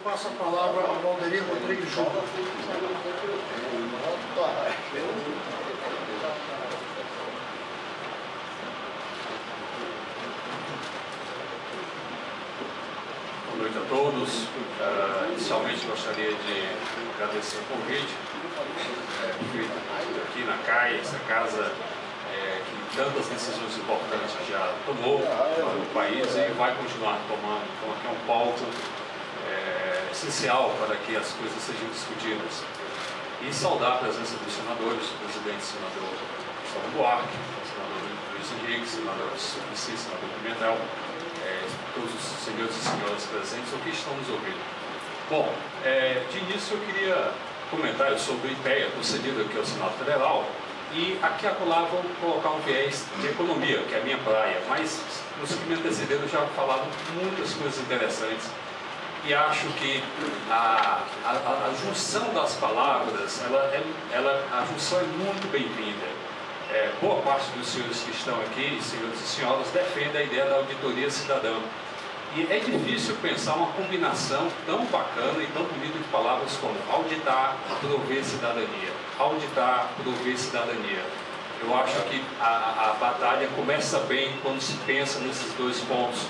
Passo a palavra ao Valdeir Rodrigues Júnior. Boa noite a todos. Inicialmente gostaria de agradecer o convite feito aqui na CAI, essa casa que tantas decisões importantes já tomou no país e vai continuar tomando. Então aqui é um palco essencial para que as coisas sejam discutidas. E saudar a presença dos senadores, o presidente senador Gustavo Buarque, o senador Luiz Henrique, senador Suplicy, senador Pimentel, todos os senhores e senhoras presentes ou que estão nos ouvindo. Bom, de início eu queria comentar, eu sou do IPEA, concedido aqui ao Senado Federal, e aqui acolá vou colocar um viés de economia, que é a minha praia, mas os que me antecederam já falaram muitas coisas interessantes e acho que a junção das palavras, a junção é muito bem-vinda. Boa parte dos senhores que estão aqui, senhores e senhoras, defende a ideia da auditoria cidadã. E é difícil pensar uma combinação tão bacana e tão bonita de palavras como auditar, prover cidadania. Auditar, prover cidadania. Eu acho que a batalha começa bem quando se pensa nesses dois pontos.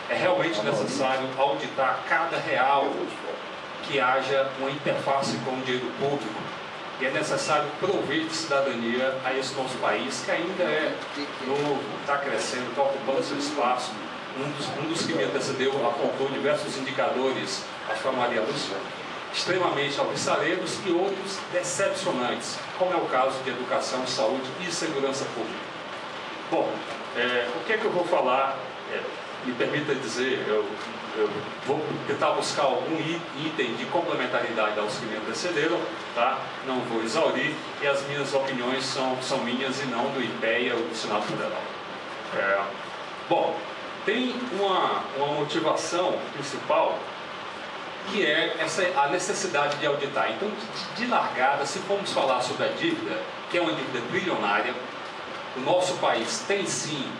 É realmente necessário auditar cada real que haja uma interface com o dinheiro público. E é necessário prover de cidadania a esse nosso país, que ainda é novo, está crescendo, está ocupando seu espaço. Um dos que me antecedeu apontou diversos indicadores, acho que a Maria Lúcia, extremamente alvissareiros e outros decepcionantes, como é o caso de educação, saúde e segurança pública. Bom, o que é que eu vou falar? Me permita dizer, eu vou tentar buscar algum item de complementaridade aos que me antecederam, tá? Não vou exaurir, e as minhas opiniões são minhas e não do IPEA ou do Senado Federal. Bom, tem uma motivação principal, que é a necessidade de auditar. Então, de largada, se formos falar sobre a dívida, que é uma dívida trilionária, o nosso país tem sim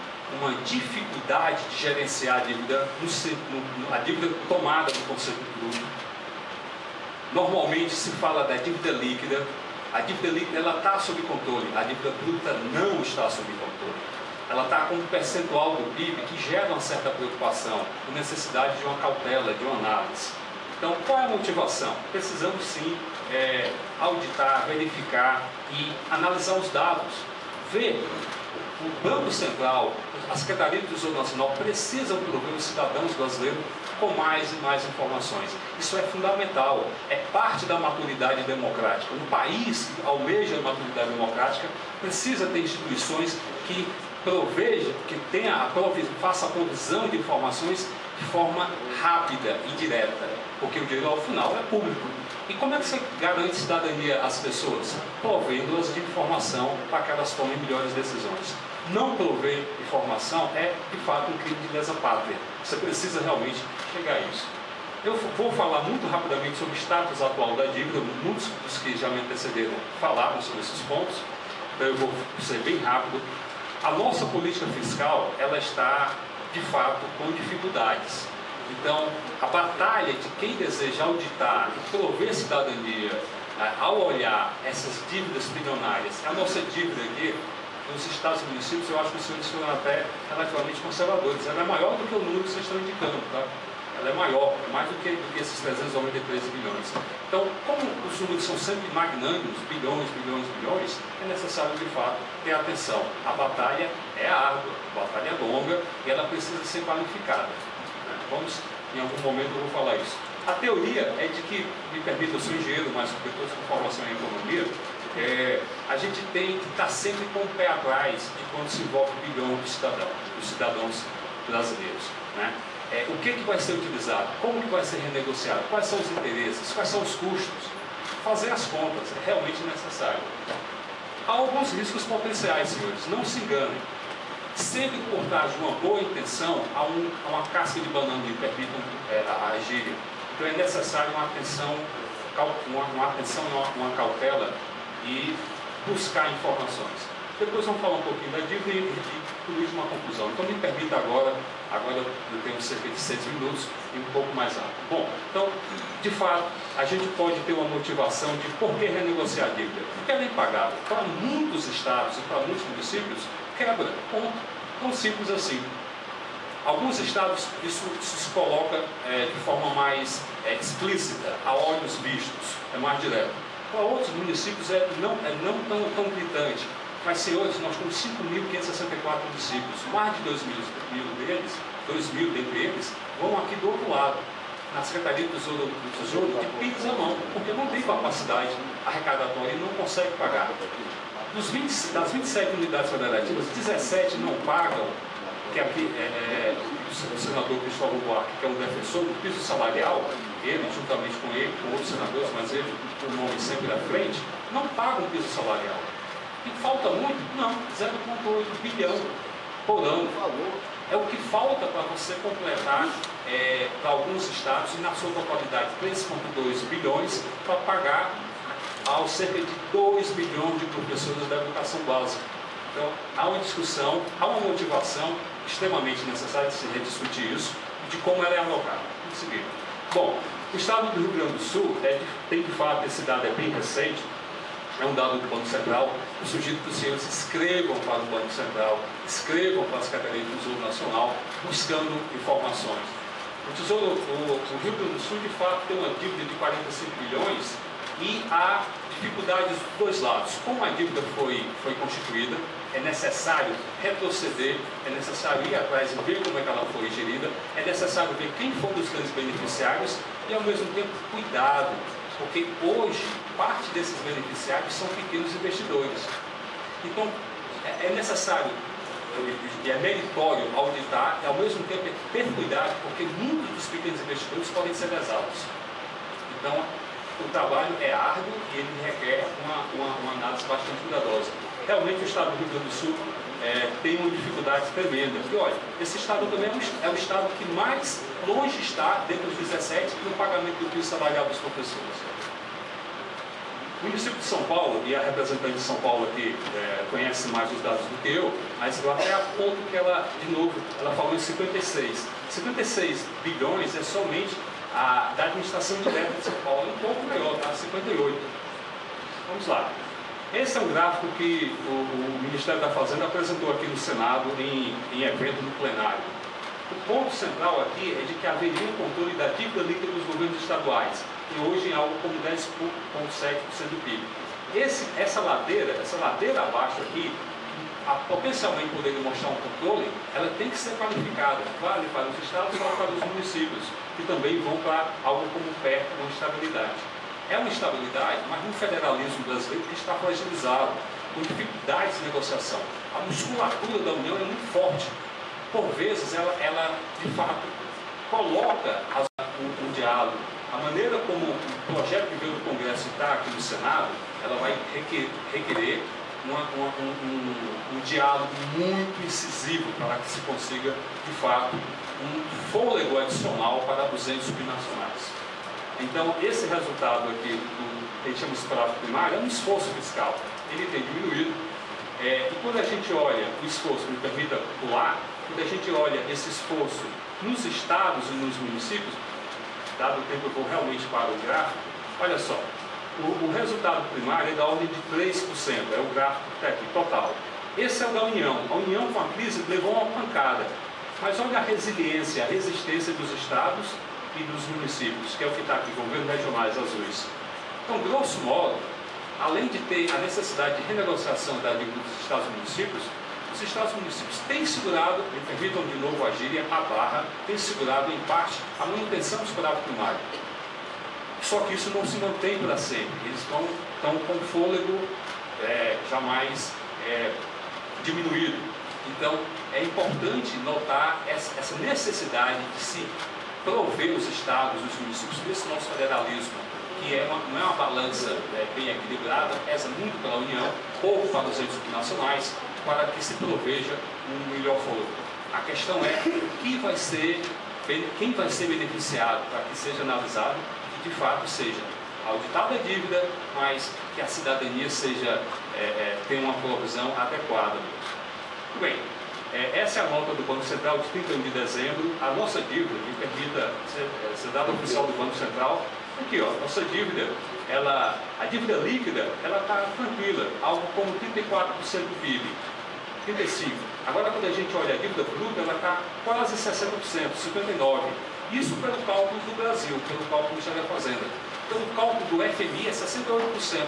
uma dificuldade de gerenciar a dívida, a dívida tomada no conceito bruto. Normalmente se fala da dívida líquida. A dívida líquida está sob controle, a dívida bruta não está sob controle. Ela está com um percentual do PIB que gera uma certa preocupação, com necessidade de uma cautela, de uma análise. Então, qual é a motivação? Precisamos sim auditar, verificar e analisar os dados. Ver o Banco Central, a Secretaria do Tesouro Nacional precisam prover os cidadãos brasileiros com mais e mais informações. Isso é fundamental, é parte da maturidade democrática. Um país que almeja a maturidade democrática precisa ter instituições que proveja, faça a provisão de informações de forma rápida e direta, porque o dinheiro ao final é público. E como é que você garante cidadania às pessoas? Provendo-as de informação para que elas tomem melhores decisões. Não prover informação é, de fato, um crime de lesa pátria. Você precisa realmente chegar a isso. Eu vou falar muito rapidamente sobre o status atual da dívida. Muitos dos que já me antecederam falaram sobre esses pontos, então eu vou ser bem rápido. A nossa política fiscal, ela está, de fato, com dificuldades. Então, a batalha de quem deseja auditar e prover cidadania, ao olhar essas dívidas bilionárias, a nossa dívida aqui, nos estados e municípios, eu acho que os senhores foram até relativamente conservadores. Ela é maior do que o número que vocês estão indicando, tá? Ela é maior, mais do que esses 393 bilhões. Então, como os números são sempre magnânios, bilhões, bilhões, bilhões, é necessário, de fato, ter atenção. A batalha é árdua, a batalha é longa e ela precisa ser qualificada. Em algum momento eu vou falar isso. A teoria é de que, me permita, eu sou engenheiro, mas sobretudo com formação em economia, a gente tem que estar sempre com o pé atrás de quando se envolve bilhão dos cidadãos brasileiros, né? O que vai ser utilizado? Como que vai ser renegociado? Quais são os interesses? Quais são os custos? Fazer as contas é realmente necessário. Há alguns riscos potenciais, senhores, não se enganem. Sempre por trás de uma boa intenção, há uma casca de banana, me permitam a gíria. Então é necessário uma atenção, uma cautela e buscar informações. Depois vamos falar um pouquinho da dívida e concluir uma conclusão. Então me permita agora eu tenho cerca de 6 minutos e um pouco mais rápido. Bom, então de fato, a gente pode ter uma motivação de por que renegociar a dívida. Porque ela é impagável. Para muitos estados e para muitos municípios, quebra, ponto. Tão simples assim. Alguns estados isso se coloca de forma mais explícita, a olhos vistos, é mais direto. Para outros municípios não tão gritante. Mas, senhores, nós temos 5.564 municípios, mais de 2.000 deles, 2.000 dentre eles, vão aqui do outro lado, na Secretaria do Tesouro, de pix à mão, porque não tem capacidade arrecadatória e não consegue pagar. Das 27 unidades federativas, 17 não pagam, que aqui o senador Cristóvão Buarque, que é um defensor do piso salarial, ele, juntamente com ele, com outros senadores, mas ele, o nome sempre à frente, não pagam o piso salarial. E falta muito? Não, 0,8 bilhão por ano. É o que falta para você completar para alguns estados, e na sua totalidade 3,2 bilhões, para pagar aos cerca de 2 milhões de professores da educação básica. Então, há uma discussão, há uma motivação extremamente necessária de se rediscutir isso e de como ela é alocada. Vamos seguir. Bom, o estado do Rio Grande do Sul tem de fato, esse dado é bem recente, é um dado do Banco Central. Eu sugiro que os senhores escrevam para o Banco Central, escrevam para a Secretaria do Tesouro Nacional, buscando informações. O Rio Grande do Sul, de fato, tem uma dívida de 45 bilhões e há dificuldades dos dois lados. Como a dívida foi constituída, é necessário retroceder, é necessário ir atrás e ver como é que ela foi gerida, é necessário ver quem foram os grandes beneficiários e, ao mesmo tempo, cuidado, porque hoje parte desses beneficiários são pequenos investidores. Então, é necessário e é meritório auditar e, ao mesmo tempo, ter cuidado, porque muitos dos pequenos investidores podem ser lesados. Então, o trabalho é árduo e ele requer uma análise bastante cuidadosa. Realmente, o estado do Rio Grande do Sul tem uma dificuldade tremenda. Porque, olha, esse estado também é o estado que mais longe está, dentre os 17, no pagamento do piso salarial dos professores. O município de São Paulo, e a representante de São Paulo aqui conhece mais os dados do que eu, mas eu até aponto que ela, de novo, ela falou em 56. 56 bilhões é somente da administração direta de São Paulo, um pouco maior, tá? 58. Vamos lá. Esse é um gráfico que o Ministério da Fazenda apresentou aqui no Senado em evento no plenário. O ponto central aqui é de que haveria um controle da dívida líquida dos governos estaduais, e hoje em algo como 10,7% do PIB. Essa ladeira abaixo aqui, potencialmente poder demonstrar um controle, ela tem que ser qualificada, vale para os estados e vale para os municípios, que também vão para algo como perto de uma estabilidade. É uma estabilidade, mas no federalismo brasileiro que está fragilizado, com dificuldades de negociação. A musculatura da União é muito forte. Por vezes, ela de fato, coloca o diálogo. A maneira como o projeto que veio do Congresso está aqui no Senado, ela vai requerer um diálogo muito incisivo para que se consiga, de fato, um fôlego adicional para 200 subnacionais. Então, esse resultado aqui, que a gente chama de superávit primário, é um esforço fiscal. Ele tem diminuído. E quando a gente olha o esforço, me permita pular, quando a gente olha esse esforço nos estados e nos municípios, dado o tempo eu vou realmente para o gráfico, olha só, o resultado primário é da ordem de 3%, é o gráfico que está aqui, total. Esse é o da União. A União, com a crise, levou uma pancada. Mas olha a resiliência, a resistência dos estados e dos municípios, que é o que está aqui, governos regionais azuis. Então, grosso modo, além de ter a necessidade de renegociação da dívida dos estados e municípios, os estados e municípios têm segurado, me permitam de novo a gíria, a barra, têm segurado, em parte, a manutenção do superávit primário. Só que isso não se mantém para sempre. Eles estão com fôlego jamais diminuído. Então, é importante notar essa necessidade de se prover os estados e os municípios desse nosso federalismo, que não é uma balança bem equilibrada, pesa muito pela União, pouco para os entes subnacionais, para que se proveja um melhor fôlego. A questão é quem vai ser beneficiado para que seja analisado e de fato seja auditada a dívida, mas que a cidadania tenha uma provisão adequada. Muito bem, essa é a nota do Banco Central de 31 de dezembro. A nossa dívida, me permita ser dado oficial do Banco Central, Aqui, ó, nossa dívida, a dívida líquida, ela está tranquila, algo como 34% do PIB, 35%. Agora, quando a gente olha a dívida bruta, ela está quase 60%, 59%. Isso pelo cálculo do Brasil, pelo cálculo do Ministério da Fazenda. Pelo cálculo do FMI é 68%.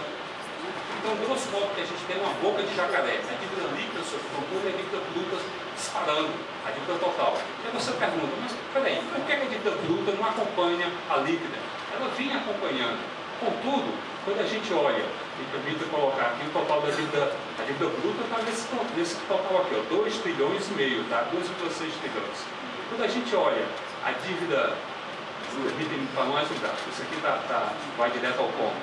Então, grosso modo, que a gente tem uma boca de jacaré. A dívida líquida, se procura, e a dívida bruta disparando, a dívida total. E aí você pergunta, mas peraí, por que a dívida bruta não acompanha a líquida? Ela vinha acompanhando. Contudo, quando a gente olha, me permita colocar aqui o total da dívida, a dívida bruta está nesse total aqui, ó, 2,5 trilhões, tá? 2,6 trilhões. Quando a gente olha a dívida, permitem para não ajudar, isso aqui vai direto ao ponto.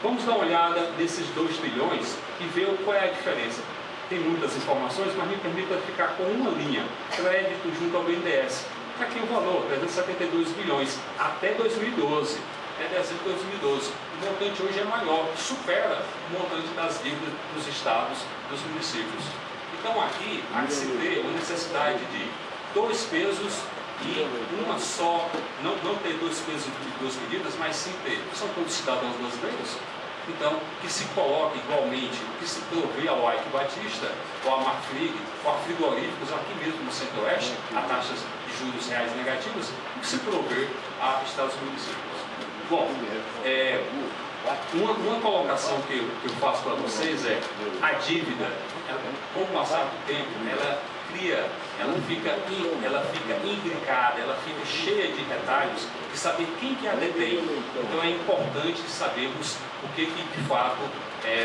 Vamos dar uma olhada nesses 2 trilhões e ver qual é a diferença. Tem muitas informações, mas me permita ficar com uma linha, crédito junto ao BNDES. Está aqui o valor, 372 bilhões, até 2012. É dezembro de 2012. O montante hoje é maior, supera o montante das dívidas dos estados, dos municípios. Então aqui, há que se ter uma necessidade de 2 pesos e uma só, não ter 2 pesos e 2 medidas, mas sim ter, são todos cidadãos brasileiros, então que se coloque igualmente, que se provê ao Ike Batista, ou a Marfrig, ou a Frigoríficos, aqui mesmo no Centro-Oeste, a taxas de juros reais negativas, e que se provê a estados e municípios. Bom, uma colocação que eu faço para vocês é, a dívida, com o passar do tempo, ela fica imbricada, ela fica cheia de retalhos de saber quem que a detém. Então é importante sabermos o que de fato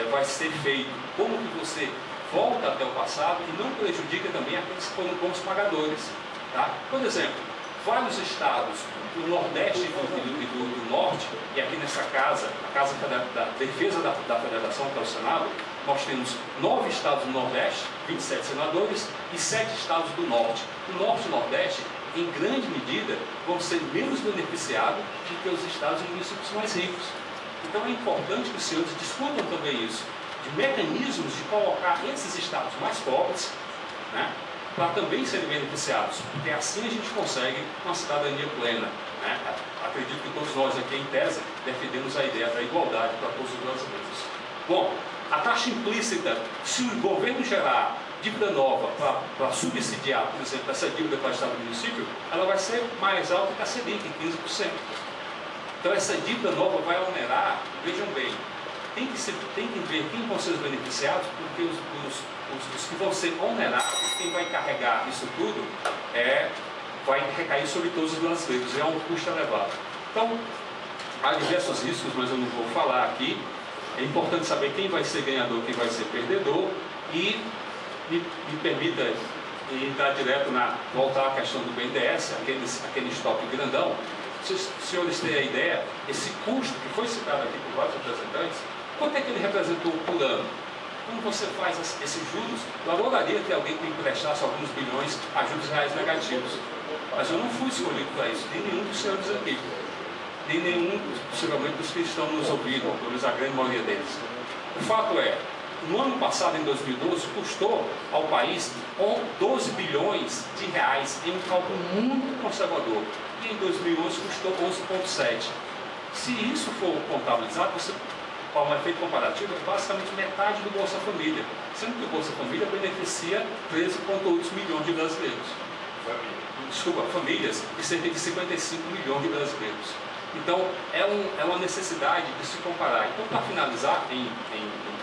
vai ser feito, como que você volta até o passado e não prejudica também aqueles que foram bons pagadores. Tá? Por exemplo, vários estados do Nordeste e do Norte, e aqui nessa casa, a Casa da Defesa da Federação, que é o Senado, nós temos 9 estados do Nordeste, 27 senadores, e 7 estados do Norte. O Norte e o Nordeste, em grande medida, vão ser menos beneficiados do que os estados e municípios mais ricos. Então é importante que os senhores discutam também isso, de mecanismos de colocar esses estados mais pobres, né, para também serem beneficiados, porque assim a gente consegue uma cidadania plena. Né? Acredito que todos nós aqui, em tese, defendemos a ideia da igualdade para todos os brasileiros. Bom, a taxa implícita, se o governo gerar dívida nova para subsidiar, por exemplo, essa dívida para o Estado e município, ela vai ser mais alta que a Selic, 15%. Então essa dívida nova vai onerar, vejam bem, tem que ver quem vão ser os beneficiados, porque os que vão ser onerados, quem vai carregar isso tudo, vai recair sobre todos os brasileiros, é um custo elevado. Então, há diversos riscos, mas eu não vou falar aqui. É importante saber quem vai ser ganhador, quem vai ser perdedor, e me permita entrar direto voltar à questão do BNDES, aquele estoque grandão. Se os senhores têm a ideia, esse custo que foi citado aqui por vários representantes, quanto é que ele representou por ano? Quando você faz esses juros, eu adoraria ter alguém que emprestasse alguns bilhões a juros reais negativos. Mas eu não fui escolhido para isso, nem nenhum dos senhores aqui, nem nenhum, possivelmente, dos que estão nos ouvindo, pelo menos a grande maioria deles. O fato é, no ano passado, em 2012, custou ao país 12 bilhões de reais em um cálculo muito conservador. E em 2011 custou 11,7. Se isso for contabilizado, você, para um efeito comparativo, é basicamente metade do Bolsa Família, sendo que o Bolsa Família beneficia 13,8 milhões de brasileiros. Famílias e cerca de 55 milhões de brasileiros. Então, é uma necessidade de se comparar. Então, para finalizar, em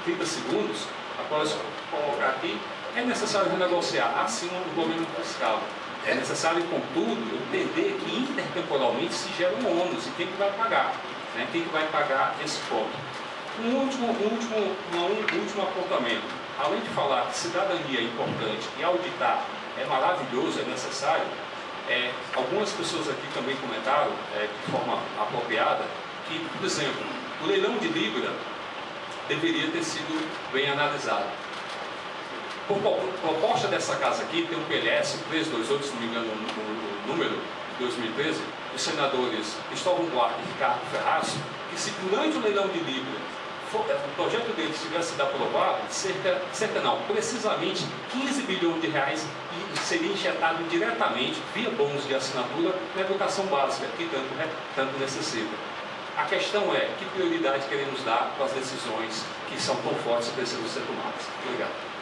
30 segundos, após colocar aqui, é necessário renegociar, assim, o governo fiscal. É necessário, contudo, entender que intertemporalmente se gera um ônus, e quem que vai pagar? Né? Quem que vai pagar esse ponto? Um último apontamento. Além de falar que cidadania é importante e auditar é maravilhoso, é necessário, algumas pessoas aqui também comentaram, de forma apropriada, que, por exemplo, o leilão de Libra deveria ter sido bem analisado. Por proposta dessa casa aqui, tem um PLS 328, se não me engano o número, de 2013, os senadores Cristóvão Buarque e Ricardo Ferraz, que se durante o leilão de Libra o projeto deles tivesse sido aprovado, precisamente 15 bilhões de reais seria injetado diretamente, via bônus de assinatura, na educação básica, que tanto necessita. A questão é que prioridade queremos dar para as decisões que são tão fortes e precisam ser tomadas. Obrigado.